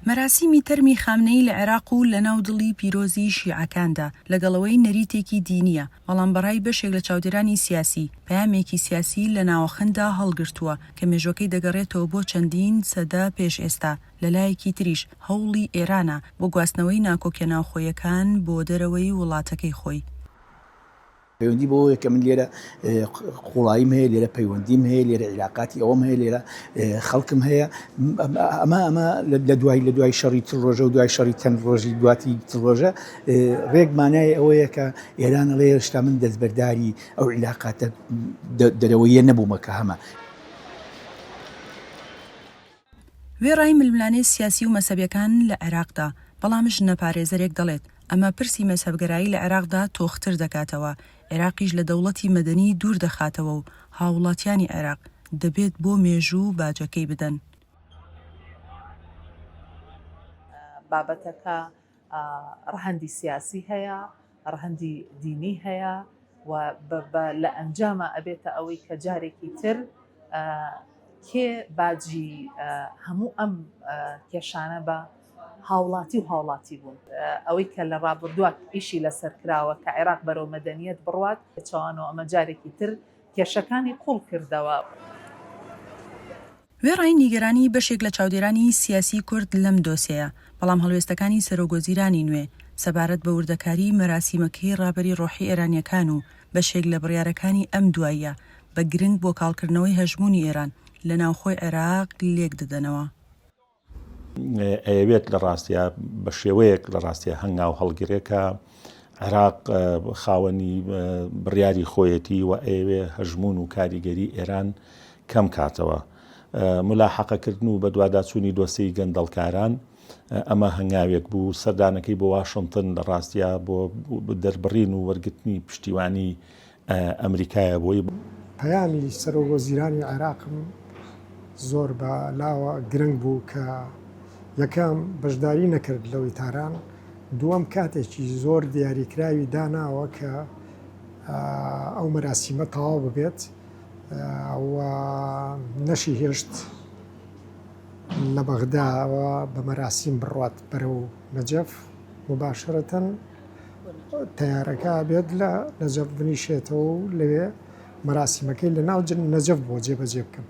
مەراسیمی تەرمی خامنەی لە عێراق و لە ناودڵی پیرۆزی شیعەکاندا لەگەڵەوەی نەریتێکی دینیە، بەڵام بەڕای بەشێک لە چاودێرانی سیاسی پەیامێکی سیاسی لە ناوەخەندا هەڵگرتووە کە مێژوەکەی دەگەڕێتەوە بۆ چەندین سەدە پێش ئێستا. لەلایەکی تریش هەوڵی ئێرانە بۆ گواستنەوەی ناکۆکیە ناوخۆیەکان بۆ دەرەوەی وڵاتەکەی خۆی. پەیوەندی بۆ یەکە من لێرە قوڵاییم هەیە، لێرە پەیوەندیم هەیە، لێرە عیلاقاتی ئەوەم هەیە، لێرە خەڵکم هەیە. ئەمە لە دوای شەڕی تڕۆژە و دوای شەڕی چەند ڕۆژی دواتی تڕۆژە ڕێکمانای ئەوەیە کە ئێران ئەڵێ هێشتا من دەستبەرداری ئەو عیلاقاتە دەرەوەیە نەبوومە کە هەمە. وێڕای ململانەی سیاسی و مەسەبیەکان لە عێراقدا، بەڵامش نەپارێزەرێک دەڵێت ئەمە پرسی مەسەبگەرایی لە عێراقدا تۆختر دەکاتەوە. عێراقیش لە دەوڵەتی مەدەنی دوور دەخاتەوە و هاوڵاتیانی عێراق دەبێت بۆ مێژوو باجەکەی بدەن. بابەتەکە ڕەهەندی سیاسی هەیە، ڕەهەندی دینی هەیە و لە ئەنجامە ئەبێتە ئەوەی کە جارێکی تر کێ باجی هەموو ئەم کێشانە بە هاوڵاتی بوون. ئەوەی کە لە ڕابردووە ئیشی لەسەر کراوە کە عێراق بەرەو مەدەنیەت بڕوات چاوانەوە ئەمە جارێکی تر کێشەکانی قوڵ کردەوە. وێڕای نیگەرانی بەشێک لە چاودێرانی سیاسی کورد لەم دۆسەیە، بەڵام هەڵوێستەکانی سەرۆگۆزیرانی نوێ سەبارەت بە وردەکاری مەراسیمەکەی ڕابەری ڕۆحی ئێرانیەکان و بەشێک لە بڕیارەکانی ئەم دواییە بە گرنگ بۆ کاڵکردنەوەی هەژمونی ئێران لە ناوخۆی عێراق لێک دەدەنەوە. ئەوێت لە ڕاستیە بە شێوەیەک لە ڕاستیە هەنگاو هەڵگرێکە عێراق خاوەنی بڕیاری خۆیەتی و ئەوێ هەژمون و کاریگەری ئێران کەم کاتەوە. ملاحەقەکردن و بە دوواداچوونی دۆسەی گەندەڵکاران ئەمە هەنگاوێک بوو سەردانەکەی بۆ واشنگتن لە ڕاستیە بۆ دەربڕین و وەرگرتنی پشتیوانی ئەمریکایە بۆی. پەیامی سەرۆگۆزیرانی عێراقم زۆر بە لاوە گرنگ بوو کە یەکەم بەشداری نەکرد لە وتاران، دووەم کاتێکی زۆر دیاریکراوی داناوە کە ئەو مەراسیمە تەواو ببێت و نەشی هێشت لە بەغداوە بە مەراسیم بڕوات بەرەو نەجەف مباشرەتەن تەیارەکە بێت لە نەجەف بنیشێتەوە و لەوێ مەراسیمەکەی لە ناو نەجەف بۆ جێبەجێ بکەم.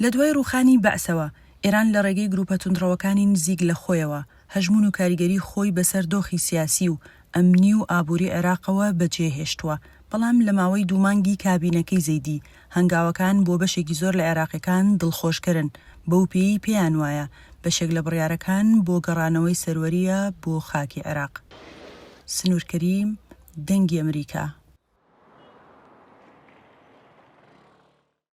لە دوای ڕوخانی بەعسەوە ئێران لە ڕێگەی گروپە توندڕەوەکانی نزیک لە خۆیەوە هەژمون و کاریگەری خۆی بەسەر دۆخی سیاسی و ئەمنی و ئابووری عێراقەوە بەجێهێشتووە، بەڵام لە ماوەی دوومانگی کابینەکەی زەیدی هەنگاوەکان بۆ بەشێکی زۆر لە عێراقیەکان دڵخۆشکردن، بەو پێیان وایە بەشێک لە بڕیارەکان بۆ گەڕانەوەی سەروەریە بۆ خاکی عێراق. سنوور کەریم، دەنگی ئەمریکا.